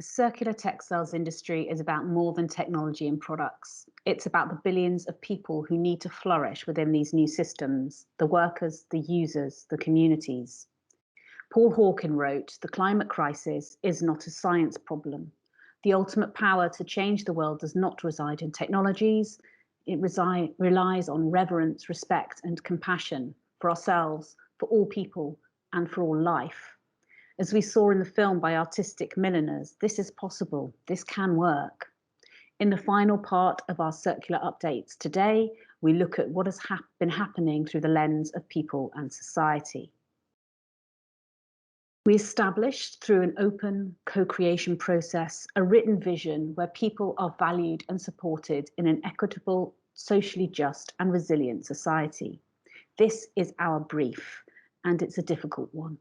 The circular textiles industry is about more than technology and products. It's about the billions of people who need to flourish within these new systems, the workers, the users, the communities. Paul Hawken wrote, "The climate crisis is not a science problem. The ultimate power to change the world does not reside in technologies. It relies on reverence, respect, and compassion for ourselves, for all people, and for all life." As we saw in the film by Artistic Milliners, this is possible, this can work. In the final part of our circular updates today, we look at what has been happening through the lens of people and society. We established through an open co-creation process a written vision where people are valued and supported in an equitable, socially just and resilient society. This is our brief, and it's a difficult one.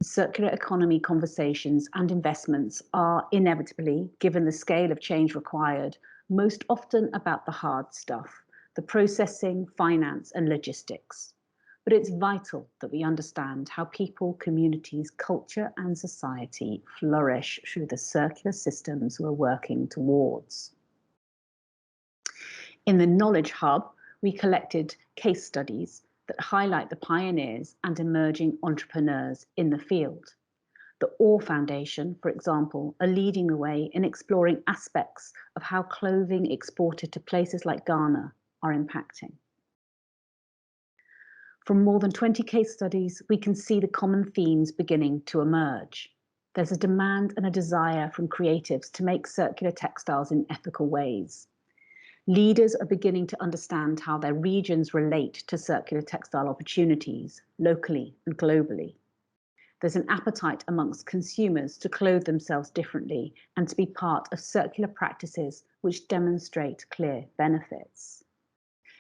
Circular economy conversations and investments are inevitably, given the scale of change required, most often about the hard stuff, the processing, finance and logistics. But it's vital that we understand how people, communities, culture and society flourish through the circular systems we're working towards. In the Knowledge Hub, we collected case studies that highlight the pioneers and emerging entrepreneurs in the field. The Orr Foundation, for example, are leading the way in exploring aspects of how clothing exported to places like Ghana are impacting. From more than 20 case studies, we can see the common themes beginning to emerge. There's a demand and a desire from creatives to make circular textiles in ethical ways. Leaders are beginning to understand how their regions relate to circular textile opportunities, locally and globally. There's an appetite amongst consumers to clothe themselves differently and to be part of circular practices which demonstrate clear benefits.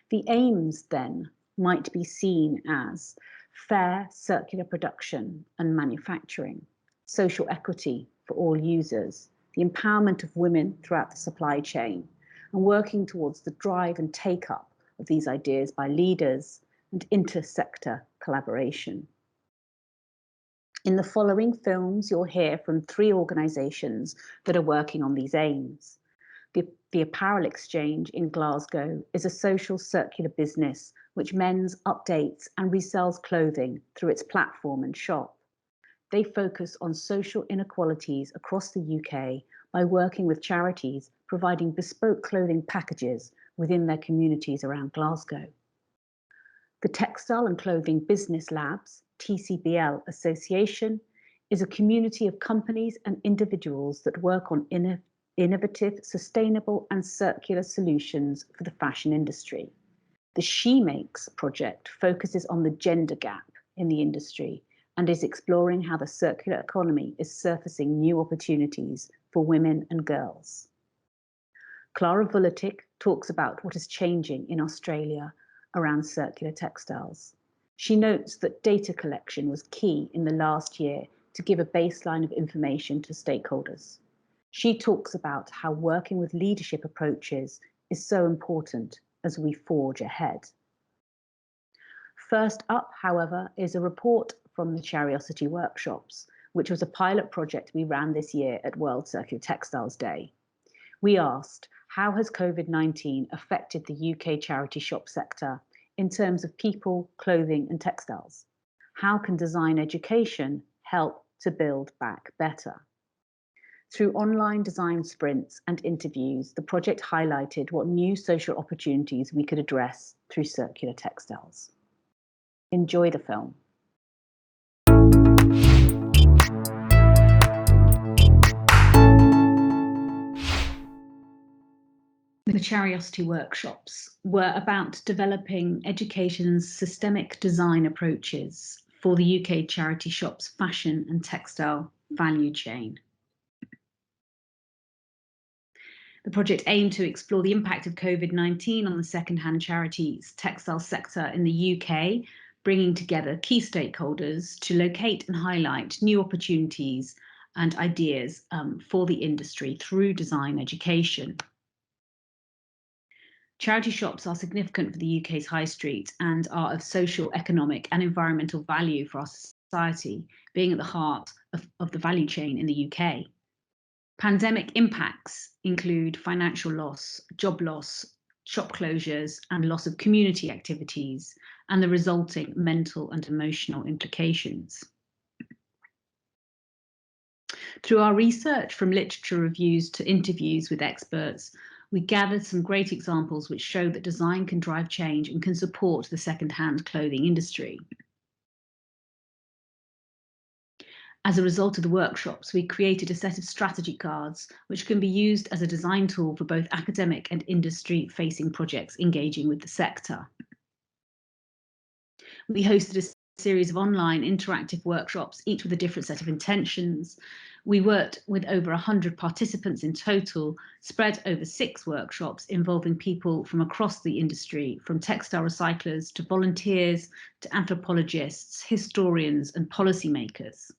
The aims, then, might be seen as fair circular production and manufacturing, social equity for all users, the empowerment of women throughout the supply chain, and working towards the drive and take-up of these ideas by leaders and inter-sector collaboration. In the following films, you'll hear from 3 organisations that are working on these aims. The Apparel Exchange in Glasgow is a social circular business which mends, updates and resells clothing through its platform and shop. They focus on social inequalities across the UK by working with charities providing bespoke clothing packages within their communities around Glasgow. The Textile and Clothing Business Labs, TCBL Association, is a community of companies and individuals that work on innovative, sustainable and circular solutions for the fashion industry. The She Makes project focuses on the gender gap in the industry and is exploring how the circular economy is surfacing new opportunities for women and girls. Clara Vulatic talks about what is changing in Australia around circular textiles. She notes that data collection was key in the last year to give a baseline of information to stakeholders. She talks about how working with leadership approaches is so important as we forge ahead. First up, however, is a report from the Curiosity Workshops, which was a pilot project we ran this year at World Circular Textiles Day. We asked, how has COVID-19 affected the UK charity shop sector in terms of people, clothing and textiles? How can design education help to build back better? Through online design sprints and interviews, the project highlighted what new social opportunities we could address through circular textiles. Enjoy the film. The Curiosity Workshops were about developing education's systemic design approaches for the UK charity shop's fashion and textile value chain. The project aimed to explore the impact of COVID-19 on the second-hand charities textile sector in the UK, bringing together key stakeholders to locate and highlight new opportunities and ideas for the industry through design education. Charity shops are significant for the UK's high street and are of social, economic and environmental value for our society, being at the heart of the value chain in the UK. Pandemic impacts include financial loss, job loss, shop closures, and loss of community activities, and the resulting mental and emotional implications. Through our research, from literature reviews to interviews with experts, we gathered some great examples which show that design can drive change and can support the second-hand clothing industry. As a result of the workshops, we created a set of strategy cards which can be used as a design tool for both academic and industry-facing projects engaging with the sector. We hosted a series of online interactive workshops, each with a different set of intentions. We worked with over 100 participants in total, spread over 6 workshops involving people from across the industry, from textile recyclers to volunteers to anthropologists, historians, and policymakers.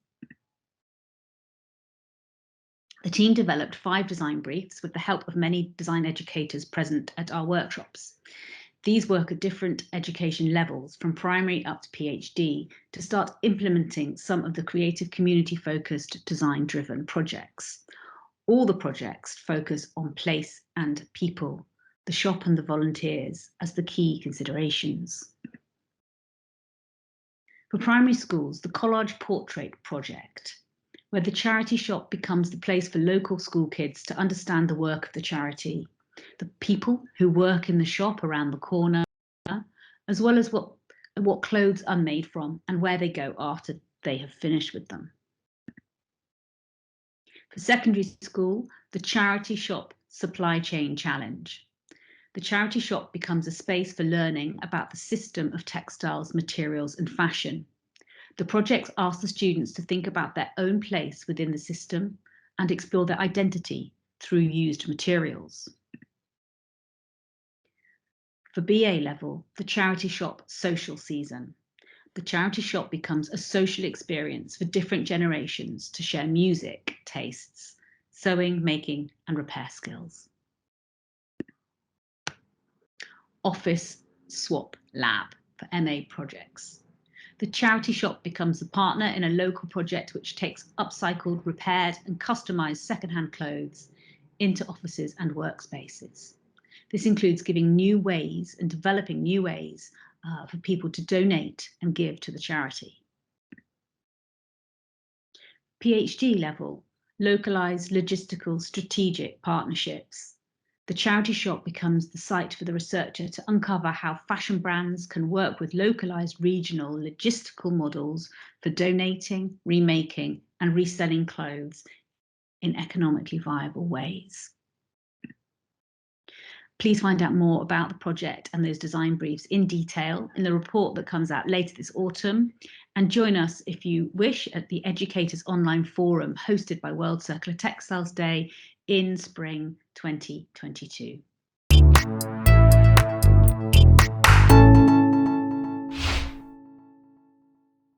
The team developed 5 design briefs with the help of many design educators present at our workshops. These work at different education levels, from primary up to PhD, to start implementing some of the creative community-focused design-driven projects. All the projects focus on place and people, the shop and the volunteers as the key considerations. For primary schools, the Collage Portrait Project, where the charity shop becomes the place for local school kids to understand the work of the charity, the people who work in the shop around the corner, as well as what clothes are made from and where they go after they have finished with them. For secondary school, the Charity Shop Supply Chain Challenge. The charity shop becomes a space for learning about the system of textiles, materials, and fashion. The project asks the students to think about their own place within the system and explore their identity through used materials. For BA level, the Charity Shop Social Season. The charity shop becomes a social experience for different generations to share music, tastes, sewing, making, and repair skills. Office Swap Lab for MA projects. The charity shop becomes a partner in a local project which takes upcycled, repaired, and customised second-hand clothes into offices and workspaces. This includes giving new ways and developing new ways for people to donate and give to the charity. PhD level, localised logistical strategic partnerships. The charity shop becomes the site for the researcher to uncover how fashion brands can work with localised regional logistical models for donating, remaking, and reselling clothes in economically viable ways. Please find out more about the project and those design briefs in detail in the report that comes out later this autumn, and join us if you wish at the Educators Online Forum hosted by World Circular Textiles Day in spring 2022.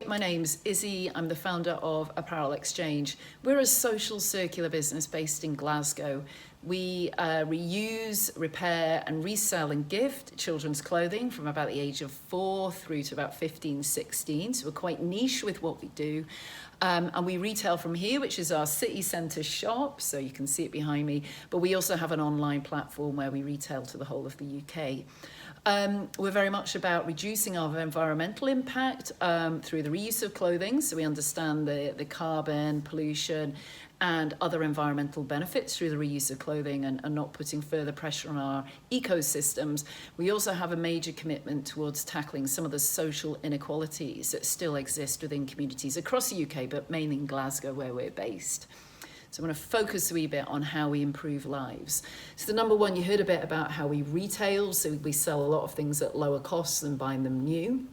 My name's Izzy. I'm the founder of Apparel Exchange. We're a social circular business based in Glasgow. We reuse, repair and resell and gift children's clothing from about the age of 4 through to about 15, 16. So we're quite niche with what we do. And we retail from here, which is our city centre shop, so you can see it behind me. But we also have an online platform where we retail to the whole of the UK. We're very much about reducing our environmental impact through the reuse of clothing, so we understand the carbon, pollution and other environmental benefits through the reuse of clothing and not putting further pressure on our ecosystems. We also have a major commitment towards tackling some of the social inequalities that still exist within communities across the UK, but mainly in Glasgow where we're based. So I'm going to focus a wee bit on how we improve lives. So the number one, you heard a bit about how we retail. So we sell a lot of things at lower costs than buying them new.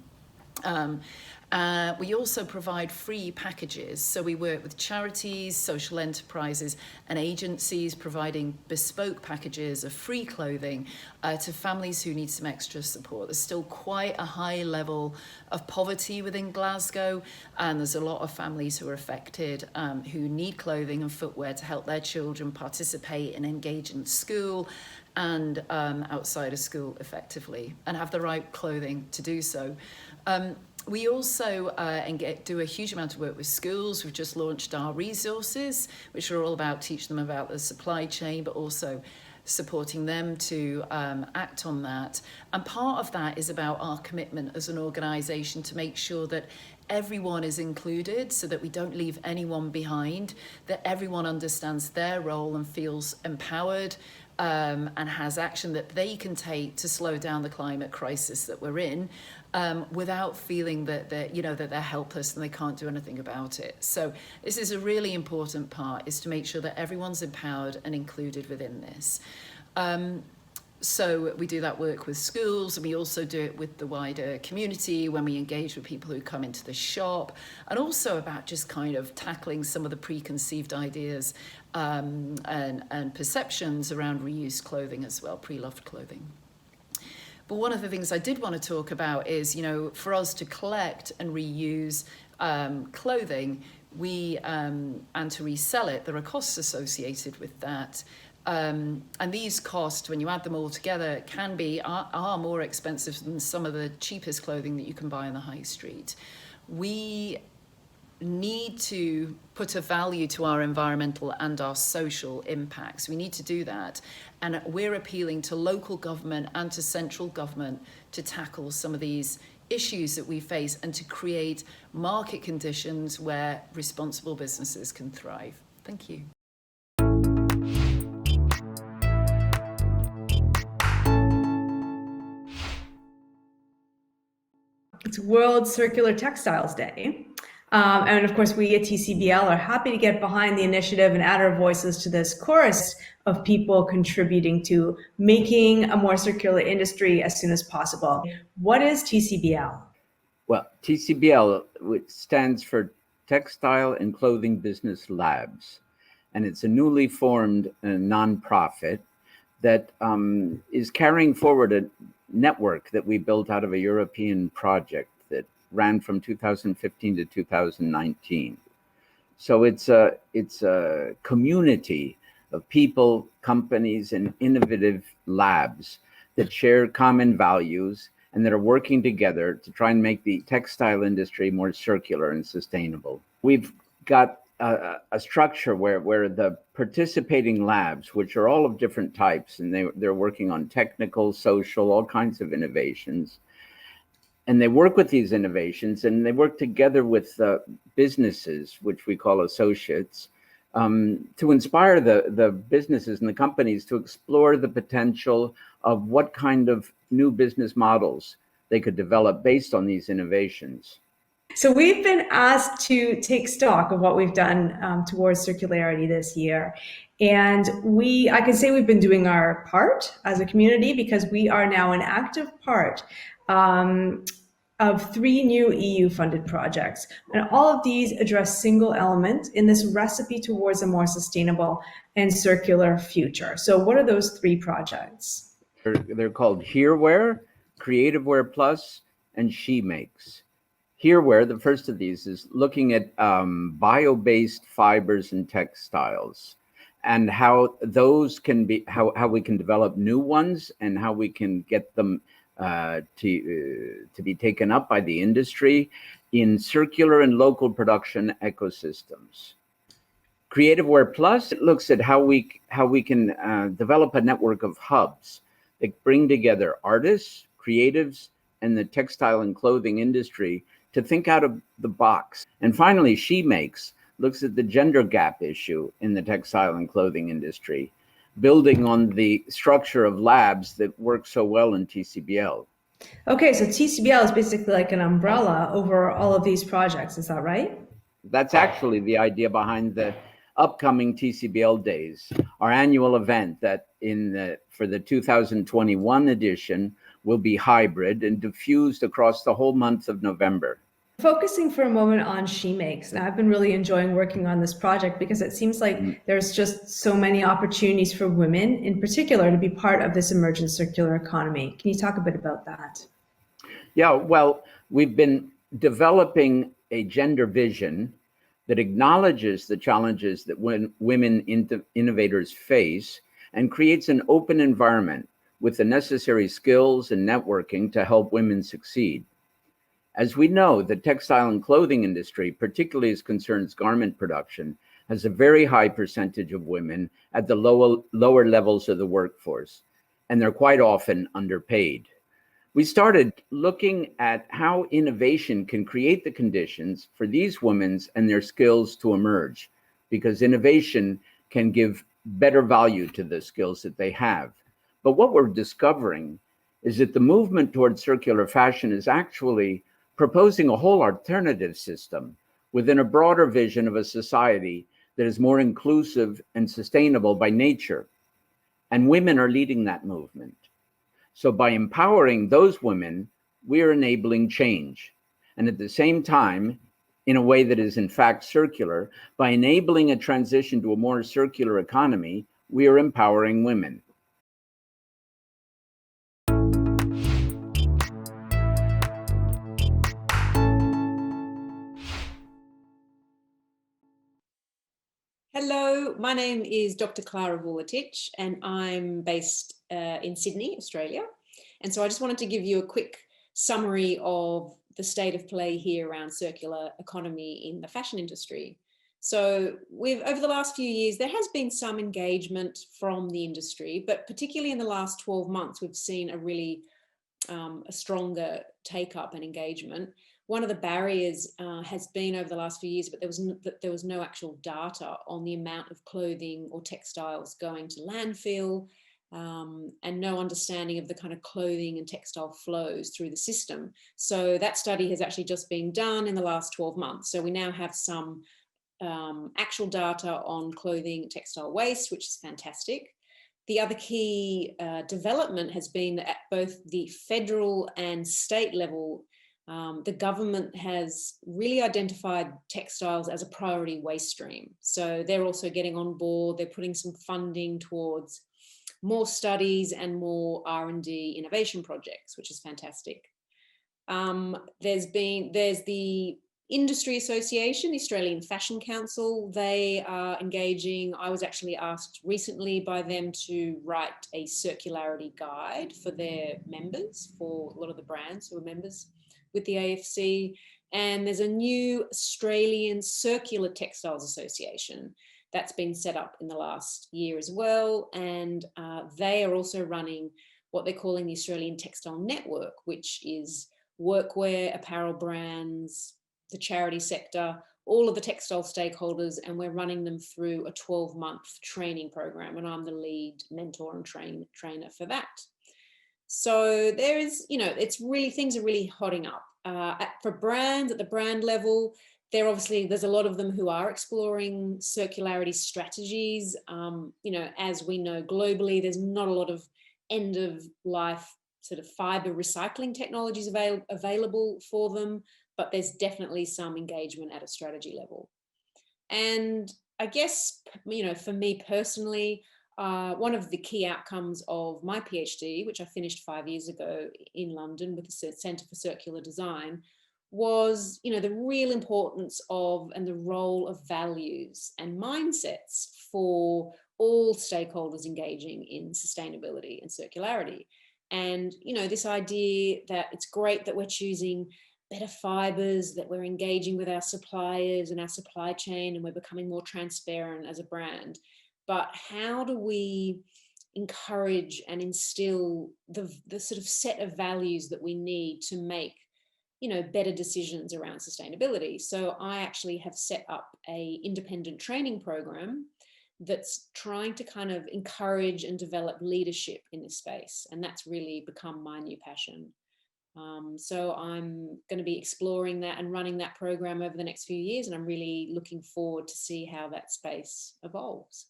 We also provide free packages. So we work with charities, social enterprises and agencies providing bespoke packages of free clothing to families who need some extra support. There's still quite a high level of poverty within Glasgow, and there's a lot of families who are affected who need clothing and footwear to help their children participate and engage in school and outside of school effectively and have the right clothing to do so. We also do a huge amount of work with schools. We've just launched our resources, which are all about teaching them about the supply chain, but also supporting them to act on that. And part of that is about our commitment as an organisation to make sure that everyone is included, so that we don't leave anyone behind, that everyone understands their role and feels empowered, and has action that they can take to slow down the climate crisis that we're in, without feeling that they're helpless and they can't do anything about it. So this is a really important part, is to make sure that everyone's empowered and included within this. So we do that work with schools, and we also do it with the wider community when we engage with people who come into the shop, and also about just kind of tackling some of the preconceived ideas and perceptions around reused clothing as well, pre-loved clothing. But one of the things I did want to talk about is, for us to collect and reuse clothing, and to resell it, there are costs associated with that. And these costs, when you add them all together, are more expensive than some of the cheapest clothing that you can buy on the high street. We need to put a value to our environmental and our social impacts. We need to do that. And we're appealing to local government and to central government to tackle some of these issues that we face and to create market conditions where responsible businesses can thrive. Thank you. It's World Circular Textiles Day. And of course, we at TCBL are happy to get behind the initiative and add our voices to this chorus of people contributing to making a more circular industry as soon as possible. What is TCBL? Well, TCBL, which stands for Textile and Clothing Business Labs, and it's a newly formed nonprofit that is carrying forward a network that we built out of a European project that ran from 2015 to 2019. So it's a community of people, companies, and innovative labs that share common values and that are working together to try and make the textile industry more circular and sustainable. We've got a structure where the participating labs, which are all of different types, and they're working on technical, social, all kinds of innovations. And they work with these innovations, and they work together with businesses, which we call associates, to inspire the businesses and the companies to explore the potential of what kind of new business models they could develop based on these innovations. So we've been asked to take stock of what we've done towards circularity this year. And I can say we've been doing our part as a community, because we are now an active part of 3 new EU-funded projects. And all of these address single elements in this recipe towards a more sustainable and circular future. So what are those 3 projects? They're called HereWear, Creative Wear Plus, and She Makes. HereWear, the first of these, is looking at bio-based fibers and textiles, and how those can be, how we can develop new ones, and how we can get them to be taken up by the industry in circular and local production ecosystems. Creative Wear Plus, it looks at how we can develop a network of hubs that bring together artists, creatives, and the textile and clothing industry to think out of the box. And finally, She Makes looks at the gender gap issue in the textile and clothing industry, building on the structure of labs that work so well in TCBL. Okay, so TCBL is basically like an umbrella over all of these projects, is that right? That's actually the idea behind the upcoming TCBL Days, our annual event that for the 2021 edition will be hybrid and diffused across the whole month of November. Focusing for a moment on She Makes, and I've been really enjoying working on this project because it seems like there's just so many opportunities for women in particular to be part of this emergent circular economy. Can you talk a bit about that? Yeah, well, we've been developing a gender vision that acknowledges the challenges that women innovators face and creates an open environment with the necessary skills and networking to help women succeed. As we know, the textile and clothing industry, particularly as concerns garment production, has a very high percentage of women at the lower levels of the workforce, and they're quite often underpaid. We started looking at how innovation can create the conditions for these women and their skills to emerge, because innovation can give better value to the skills that they have. But what we're discovering is that the movement towards circular fashion is actually proposing a whole alternative system within a broader vision of a society that is more inclusive and sustainable by nature. And women are leading that movement. So by empowering those women, we are enabling change. And at the same time, in a way that is in fact circular, by enabling a transition to a more circular economy, we are empowering women. Hello, my name is Dr. Clara Vuletich, and I'm based in Sydney, Australia. And so I just wanted to give you a quick summary of the state of play here around circular economy in the fashion industry. So over the last few years, there has been some engagement from the industry, but particularly in the last 12 months, we've seen a really a stronger take up and engagement. One of the barriers has been over the last few years, but there was no actual data on the amount of clothing or textiles going to landfill, and no understanding of the kind of clothing and textile flows through the system. So that study has actually just been done in the last 12 months. So we now have some actual data on clothing and textile waste, which is fantastic. The other key development has been that at both the federal and state level, the government has really identified textiles as a priority waste stream. So they're also getting on board. They're putting some funding towards more studies and more R&D innovation projects, which is fantastic. There's the Industry Association, the Australian Fashion Council. They are engaging. I was actually asked recently by them to write a circularity guide for their members, for a lot of the brands who are members with the AFC. And there's a new Australian Circular Textiles Association that's been set up in the last year as well. And they are also running what they're calling the Australian Textile Network, which is workwear, apparel brands, the charity sector, all of the textile stakeholders, and we're running them through a 12-month training program, and I'm the lead mentor and trainer for that. So there is, things are really hotting up. For brands, at the brand level, there's a lot of them who are exploring circularity strategies. As we know globally, there's not a lot of end-of-life sort of fiber recycling technologies available for them, but there's definitely some engagement at a strategy level. And I guess, for me personally, one of the key outcomes of my PhD, which I finished 5 years ago in London with the Centre for Circular Design, was, the real importance of and the role of values and mindsets for all stakeholders engaging in sustainability and circularity. And, this idea that it's great that we're choosing better fibers, that we're engaging with our suppliers and our supply chain, and we're becoming more transparent as a brand. But how do we encourage and instill the sort of set of values that we need to make, better decisions around sustainability? So I actually have set up an independent training program that's trying to kind of encourage and develop leadership in this space. And that's really become my new passion. So I'm going to be exploring that and running that program over the next few years, and I'm really looking forward to see how that space evolves.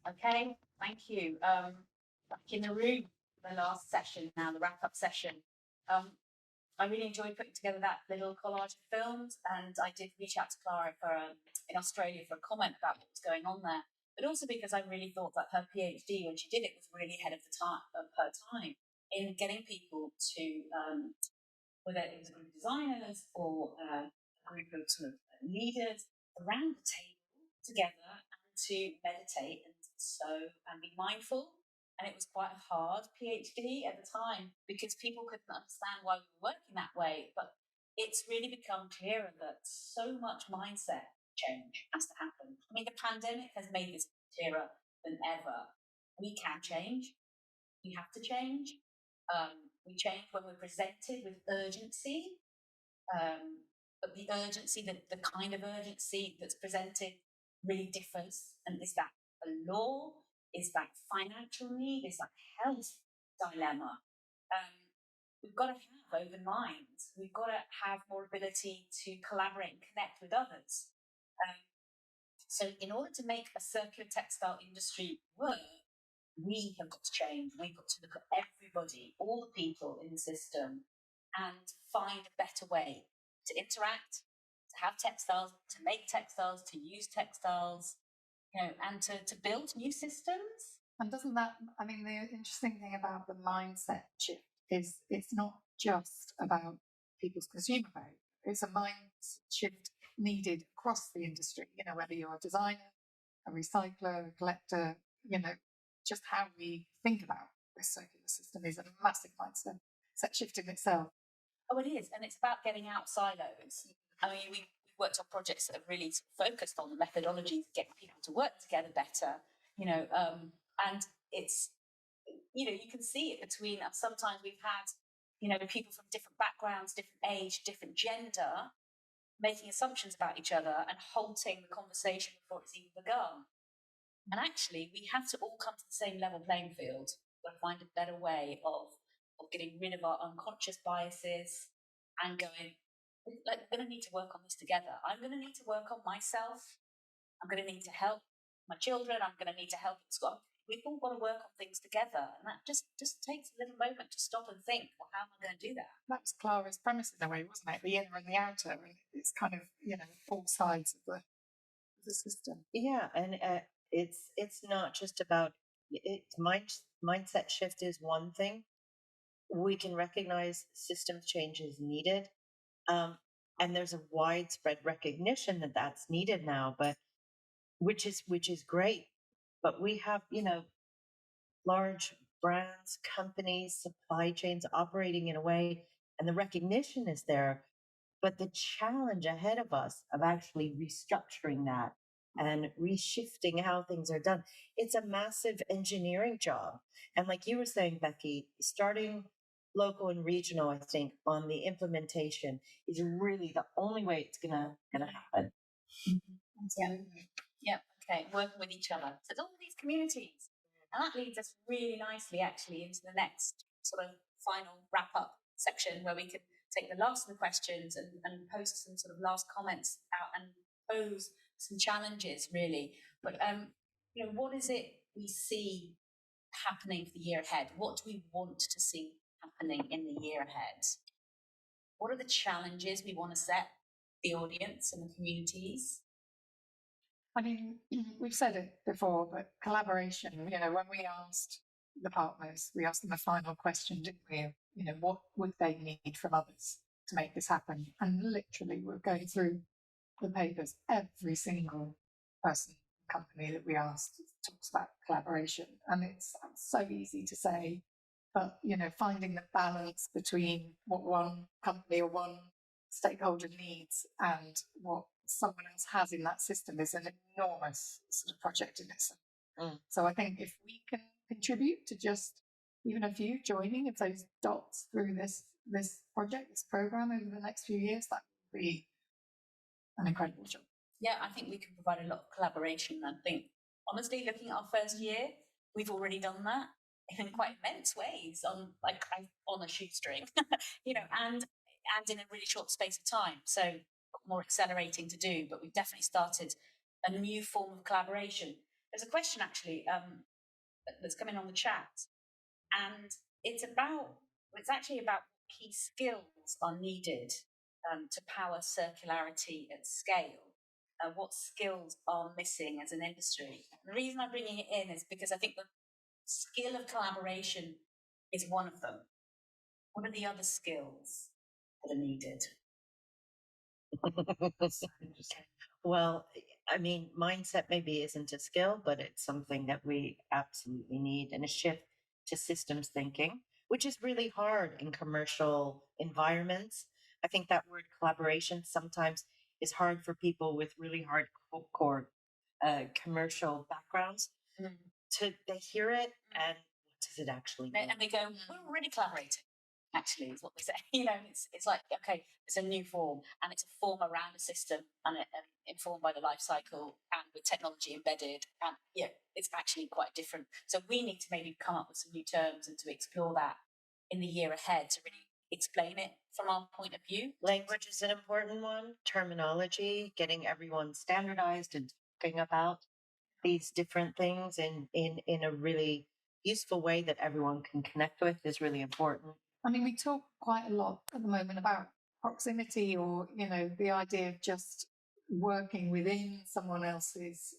Okay, thank you. Back in the room, the last session now, the wrap-up session. I really enjoyed putting together that little collage of films, and I did reach out to Clara in Australia for a comment about what was going on there, but also because I really thought that her PhD, when she did it, was really ahead of her time in getting people to, whether it was a group of designers or a group of sort of leaders around the table together and to meditate and sew and be mindful. And it was quite a hard PhD at the time because people couldn't understand why we were working that way. But it's really become clearer that so much mindset change has to happen. I mean, the pandemic has made this clearer than ever. We can change. We have to change. We change when we're presented with urgency. But the urgency, the kind of urgency that's presented really differs. And is that a law? Is that financial need? Is that health dilemma? We've got to have open minds. We've got to have more ability to collaborate and connect with others. So in order to make a circular textile industry work, we have got to change. We've got to look at everybody, all the people in the system, and find a better way to interact, to have textiles, to make textiles, to use textiles, and to build new systems. And doesn't that, I mean, the interesting thing about the mindset shift is it's not just about people's consumer behavior. It's a mindset shift needed across the industry, whether you're a designer, a recycler, a collector, just how we think about this circular system is a massive mindset shift in itself. Oh, it is. And it's about getting out silos. I mean, we've worked on projects that have really focused on the methodologies, getting people to work together better, and it's, you can see it between us. Sometimes we've had, people from different backgrounds, different age, different gender, making assumptions about each other and halting the conversation before it's even begun. And actually, we have to all come to the same level playing field. We've got to find a better way of getting rid of our unconscious biases and going, we're going to need to work on this together. I'm going to need to work on myself. I'm going to need to help my children. I'm going to need to help at school. We've all got to work on things together. And that just takes a little moment to stop and think, well, how am I going to do that? That was Clara's premise in a way, wasn't it? The inner and the outer. And it's kind of, all sides of the system. Yeah, and it's not just about mindset shift is one thing. We can recognize systems change is needed, and there's a widespread recognition that that's needed now. But which is great. But we have large brands, companies, supply chains operating in a way, and the recognition is there. But the challenge ahead of us of actually restructuring that and reshifting how things are done, it's a massive engineering job. And like you were saying, Becky, starting local and regional, I think, on the implementation is really the only way it's gonna happen. Yeah. Okay. Working with each other. So it's all these communities. And that leads us really nicely, actually, into the next sort of final wrap-up section where we can take the last of the questions and post some sort of last comments out and pose some challenges, really. But, what is it we see happening for the year ahead? What do we want to see happening in the year ahead? What are the challenges we want to set the audience and the communities? I mean, we've said it before, but collaboration, when we asked the partners, we asked them a final question, didn't we? What would they need from others to make this happen? And literally, we're going through the papers. Every single person, company that we asked talks about collaboration. And it's so easy to say, but, finding the balance between what one company or one stakeholder needs and what someone else has in that system is an enormous sort of project in itself. So I think if we can contribute to just even a few joining of those dots through this project, this program over the next few years, that would be an incredible job. Yeah, I think we can provide a lot of collaboration. I think, honestly, looking at our first year, we've already done that in quite immense ways on a shoestring, and in a really short space of time. So more accelerating to do, but we've definitely started a new form of collaboration. There's a question actually that's come in on the chat, and it's actually about key skills are needed to power circularity at scale. What skills are missing as an industry? And the reason I'm bringing it in is because I think the skill of collaboration is one of them. What are the other skills that are needed? Well, I mean, mindset maybe isn't a skill, but it's something that we absolutely need, and a shift to systems thinking, which is really hard in commercial environments. I think that word collaboration sometimes is hard for people with really hardcore commercial backgrounds to they hear it and what does it actually mean? And they go, we're already collaborating. Actually, is what they say. It's like, okay, it's a new form, and it's a form around a system, and informed by the life cycle, and with technology embedded, and it's actually quite different. So we need to maybe come up with some new terms and to explore that in the year ahead to really explain it from our point of view. Language is an important one. Terminology, getting everyone standardized and talking about these different things in a really useful way that everyone can connect with is really important. I mean, we talk quite a lot at the moment about proximity, or, the idea of just working within someone else's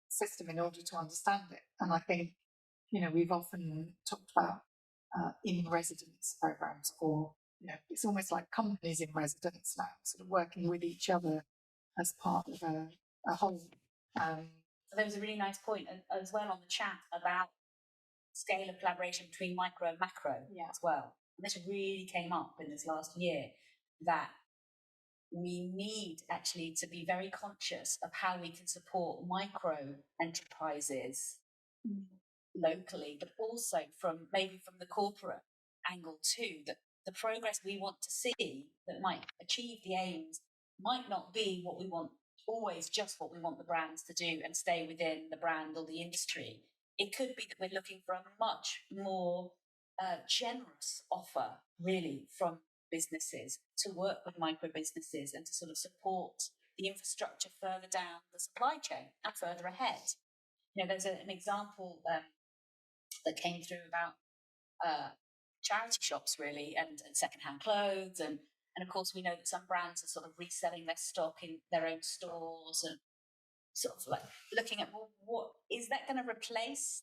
system in order to understand it. And I think, we've often talked about in residence programs, or, it's almost like companies in residence now, sort of working with each other as part of a whole. There was a really nice point as well on the chat about scale of collaboration between micro and macro as well. And this really came up in this last year, that we need actually to be very conscious of how we can support micro enterprises locally, but also from the corporate angle too, that the progress we want to see that might achieve the aims might not be what we want, always just what we want the brands to do and stay within the brand or the industry. It could be that we're looking for a much more generous offer, really, from businesses to work with micro businesses and to sort of support the infrastructure further down the supply chain and further ahead. There's an example that came through about charity shops, really, and secondhand clothes, and of course we know that some brands are sort of reselling their stock in their own stores, and sort of like looking at, well, what is that going to replace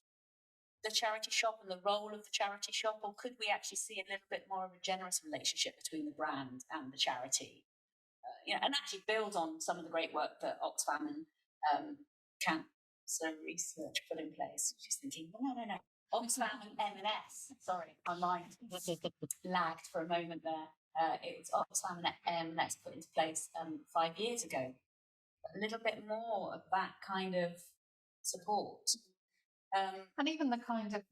the charity shop and the role of the charity shop, or could we actually see a little bit more of a generous relationship between the brand and the charity, and actually build on some of the great work that Oxfam and Cancer Research put in place? Just thinking, no. Oxfam and M&S. Sorry, my mind lagged for a moment there. It was Oxfam and M&S put into place 5 years ago. A little bit more of that kind of support. And even the kind of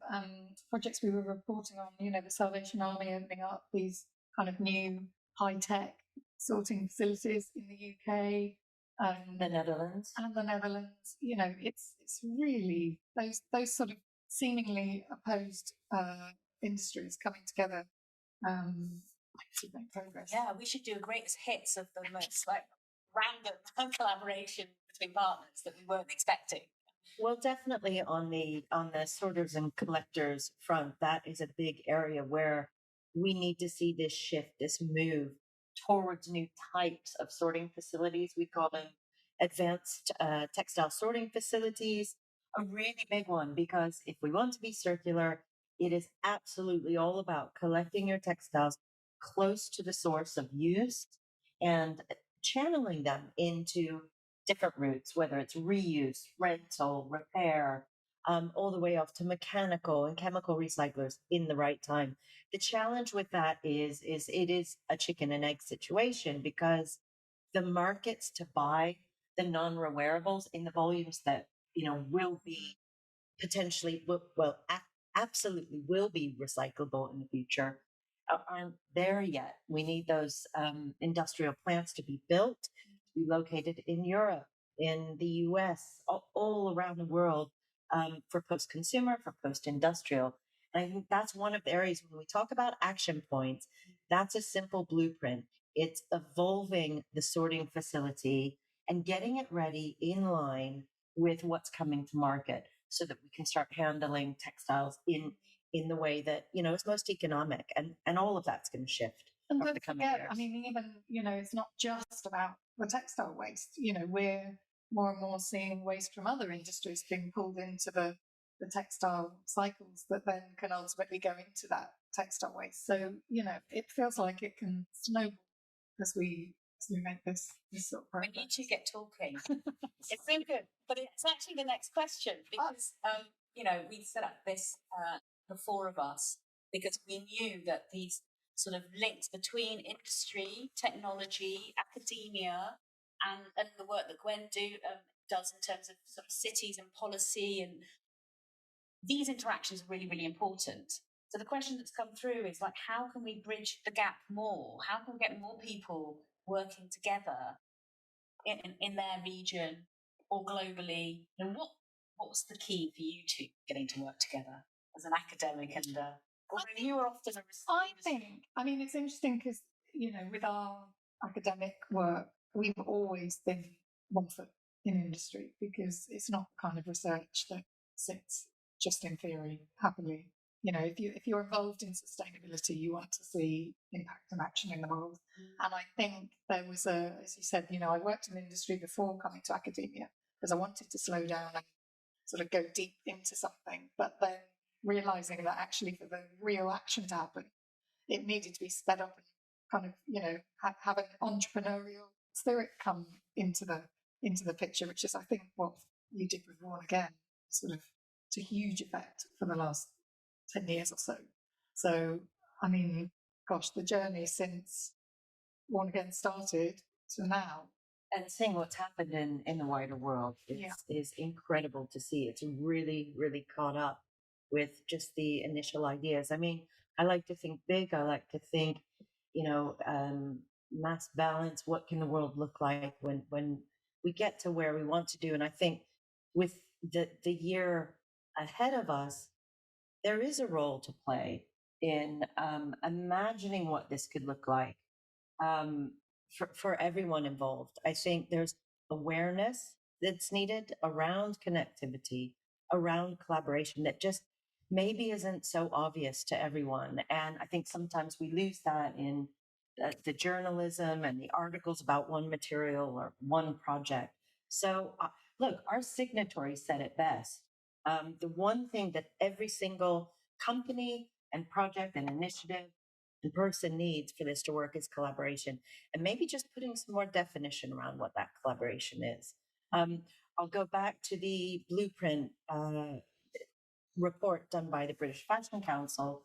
projects we were reporting on, the Salvation Army opening up these kind of new high-tech sorting facilities in the UK. The Netherlands. And the Netherlands. It's really those sort of seemingly opposed industries coming together to make progress. Yeah, we should do a greatest hits of the most random collaboration between partners that we weren't expecting. Well, definitely on the sorters and collectors front, that is a big area where we need to see this shift, this move towards new types of sorting facilities. We call them advanced textile sorting facilities, a really big one, because if we want to be circular, it is absolutely all about collecting your textiles close to the source of use and channeling them into different routes, whether it's reuse, rental, repair, all the way off to mechanical and chemical recyclers in the right time. The challenge with that is it is a chicken and egg situation, because the markets to buy the non-rewearables in the volumes that will be potentially absolutely will be recyclable in the future aren't there yet. We need those industrial plants to be built, to be located in Europe, in the US, all around the world, for post-consumer, for post-industrial. And I think that's one of the areas when we talk about action points, that's a simple blueprint. It's evolving the sorting facility and getting it ready in line with what's coming to market, so that we can start handling textiles in the way that is most economic, and all of that's going to shift. And over don't the coming forget, years. I mean, even it's not just about the textile waste. We're more and more seeing waste from other industries being pulled into the textile cycles that then can ultimately go into that textile waste. So it feels like it can snowball as we we make this sort of progress. When you two get talking, it's so good. But it's actually the next question because, you know, we set up this, the four of us, because we knew that these sort of links between industry, technology, academia, and the work that Gwen does in terms of sort of cities and policy, and these interactions are really, really important. So the question that's come through is like, how can we bridge the gap more? How can we get more people working together in their region or globally? And what was the key for you two getting to work together as an academic and you were often a I think, I mean, it's interesting because, you know, with our academic work, we've always been one foot in industry because it's not the kind of research that sits just in theory happily. You know, if you're involved in sustainability, you want to see impact and action in the world. And I think there was as you said, you know, I worked in industry before coming to academia because I wanted to slow down and sort of go deep into something, but then realizing that actually for the real action to happen, it needed to be sped up and kind of, you know, have an entrepreneurial spirit come into the picture, which is, I think, what you did with Born Again, sort of to huge effect for the last 10 years or so. So, I mean, gosh, the journey since Born Again started to now. And seeing what's happened in the wider world is incredible to see. It's really, really caught up with just the initial ideas. I mean, I like to think big. I like to think, you know, mass balance. What can the world look like when we get to where we want to do? And I think with the year ahead of us, there is a role to play in imagining what this could look like for everyone involved. I think there's awareness that's needed around connectivity, around collaboration that just maybe isn't so obvious to everyone. And I think sometimes we lose that in the journalism and the articles about one material or one project. So look, our signatories said it best. The one thing that every single company and project and initiative and person needs for this to work is collaboration, and maybe just putting some more definition around what that collaboration is. I'll go back to the blueprint report done by the British Fashion Council.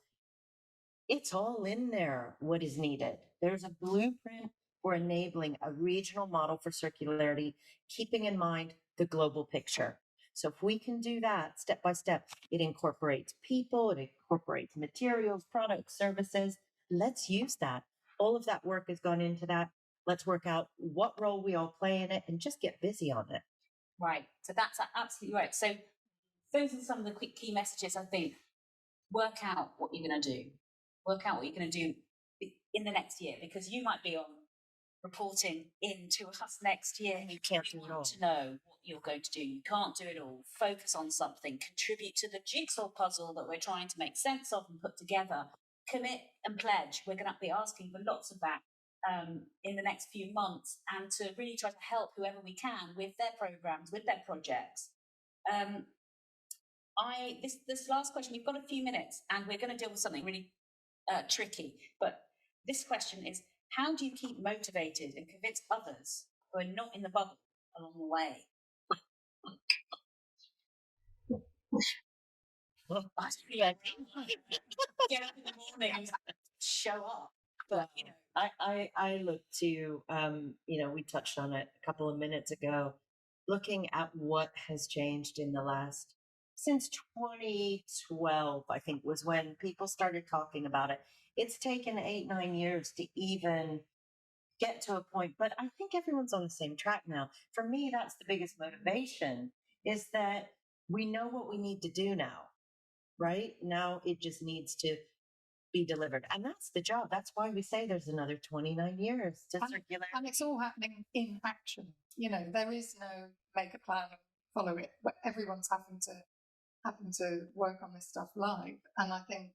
It's all in there, what is needed. There's a blueprint for enabling a regional model for circularity, keeping in mind the global picture. So if we can do that step by step, it incorporates people, it incorporates materials, products, services. Let's use that. All of that work has gone into that. Let's work out what role we all play in it and just get busy on it. Right. So that's absolutely right. So those are some of the quick key messages, I think. Work out what you're going to do. Work out what you're going to do in the next year, because you might be on reporting into us next year. You can't do it all. To know what you're going to do. You can't do it all. Focus on something. Contribute to the jigsaw puzzle that we're trying to make sense of and put together. Commit and pledge. We're going to be asking for lots of that in the next few months, and to really try to help whoever we can with their programs, with their projects. This last question, we've got a few minutes, and we're going to deal with something really tricky. But this question is: how do you keep motivated and convince others who are not in the bubble along the way? Get up in the morning and show up. But you know, I look to you know, we touched on it a couple of minutes ago, looking at what has changed in the last, since 2012, I think was when people started talking about it. It's taken 8-9 years to even get to a point, but I think everyone's on the same track now. For me, that's the biggest motivation, is that we know what we need to do now, right? Now it just needs to be delivered. And that's the job. That's why we say there's another 29 years to circular. And it's all happening in action. You know, there is no make a plan and follow it, but everyone's having to work on this stuff live. And I think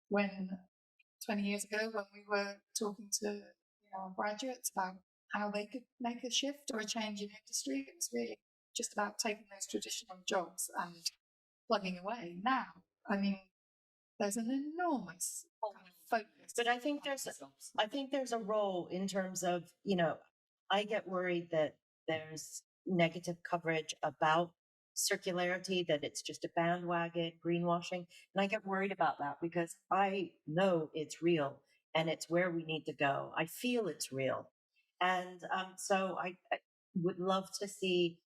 when 20 years ago, when we were talking to our graduates about how they could make a shift or a change in industry, it was really just about taking those traditional jobs and plugging away. Now, I mean, there's an enormous kind of focus. But I think there's a role in terms of, you know, I get worried that there's negative coverage about circularity, that it's just a bandwagon, greenwashing. And I get worried about that because I know it's real and it's where we need to go. I feel it's real. And so I would love to see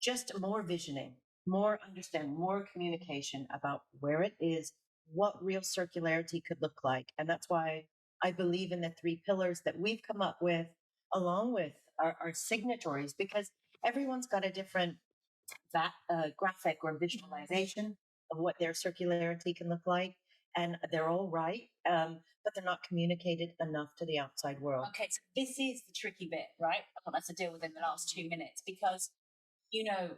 just more visioning, more understanding, more communication about where it is, what real circularity could look like. And that's why I believe in the 3 pillars that we've come up with, along with our signatories, because everyone's got a different graphic or visualization of what their circularity can look like. And they're all right, but they're not communicated enough to the outside world. Okay, so this is the tricky bit, right? I want us to deal with in the last 2 minutes because, you know,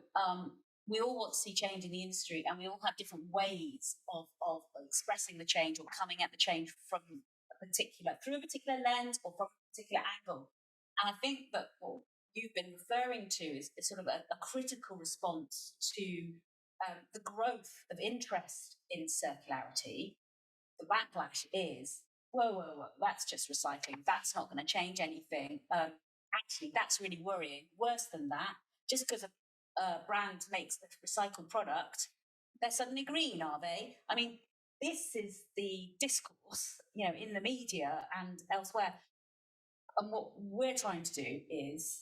we all want to see change in the industry and we all have different ways of expressing the change or coming at the change from through a particular lens or from a particular angle. And I think that what you've been referring to is sort of a critical response to the growth of interest in circularity. The backlash is, whoa, that's just recycling. That's not going to change anything. Actually, that's really worrying. Worse than that, just because a brand makes a recycled product, they're suddenly green, are they? I mean, this is the discourse, you know, in the media and elsewhere. And what we're trying to do is,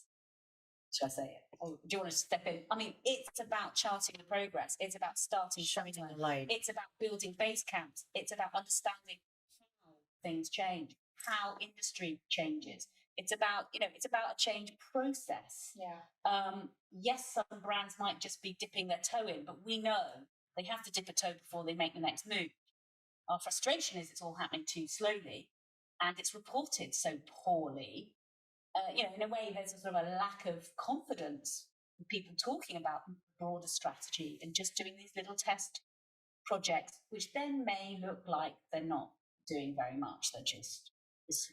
should I say it? Or do you want to step in? I mean, it's about charting the progress. It's about starting Shining somewhere. the light. It's about building base camps. It's about understanding how things change, how industry changes. It's about, you know, it's about a change process. Yeah. Yes, some brands might just be dipping their toe in, but we know they have to dip a toe before they make the next move. Our frustration is it's all happening too slowly and it's reported so poorly. You know, in a way, there's a sort of a lack of confidence in people talking about the broader strategy and just doing these little test projects, which then may look like they're not doing very much. They're just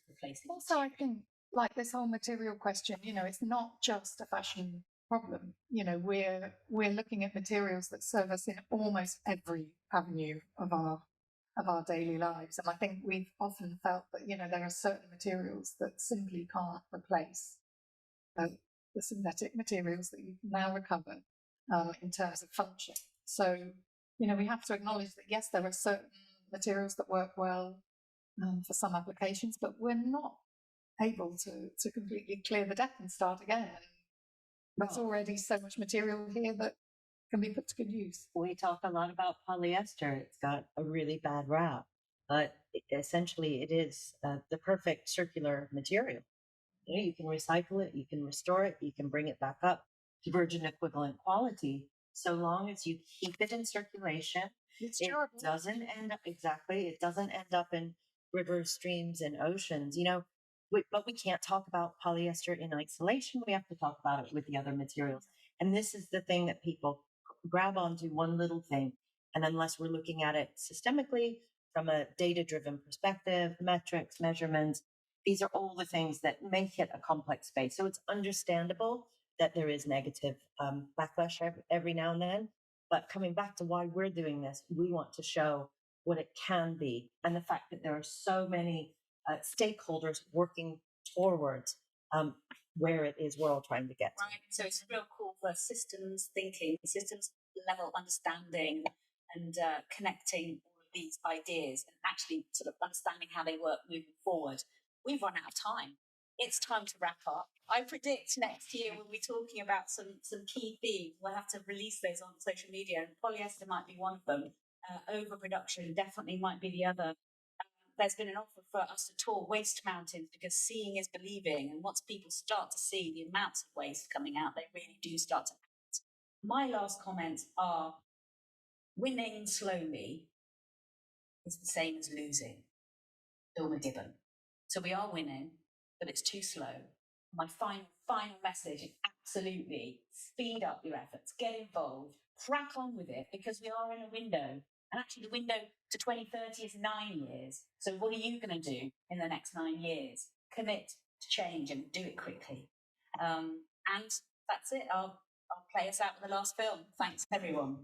replacing. Also, I think, like this whole material question, you know, it's not just a fashion problem. You know, we're looking at materials that serve us in almost every avenue of our daily lives. And I think we've often felt that, you know, there are certain materials that simply can't replace the synthetic materials that you now recover in terms of function. So, you know, we have to acknowledge that, yes, there are certain materials that work well for some applications, but we're not able to completely clear the deck and start again. There's already so much material here that can be put to good use. We talk a lot about polyester. It's got a really bad rap, but essentially it is the perfect circular material. You know, you can recycle it, you can restore it, you can bring it back up to virgin equivalent quality, so long as you keep it in circulation. It doesn't end up it doesn't end up in rivers, streams, and oceans. You know, but we can't talk about polyester in isolation. We have to talk about it with the other materials. And this is the thing that people grab onto, one little thing. And unless we're looking at it systemically from a data-driven perspective, metrics, measurements, these are all the things that make it a complex space. So it's understandable that there is negative backlash every now and then. But coming back to why we're doing this, we want to show what it can be. And the fact that there are so many stakeholders working towards where it is we're all trying to get to. Right, so it's a real call for systems thinking, systems level understanding, and connecting all of these ideas and actually sort of understanding how they work moving forward. We've run out of time. It's time to wrap up. I predict next year we'll be talking about some key themes. We'll have to release those on social media, and polyester might be one of them. Overproduction definitely might be the other. There's been an offer for us to tour waste mountains because seeing is believing. And once people start to see the amounts of waste coming out, they really do start to act. My last comments are winning slowly is the same as losing. Ilma Gibbon. So we are winning, but it's too slow. My final message is absolutely speed up your efforts, get involved, crack on with it, because we are in a window. And actually the window to 2030 is 9 years. So what are you going to do in the next 9 years? Commit to change and do it quickly. And that's it. I'll play us out with the last film. Thanks, everyone.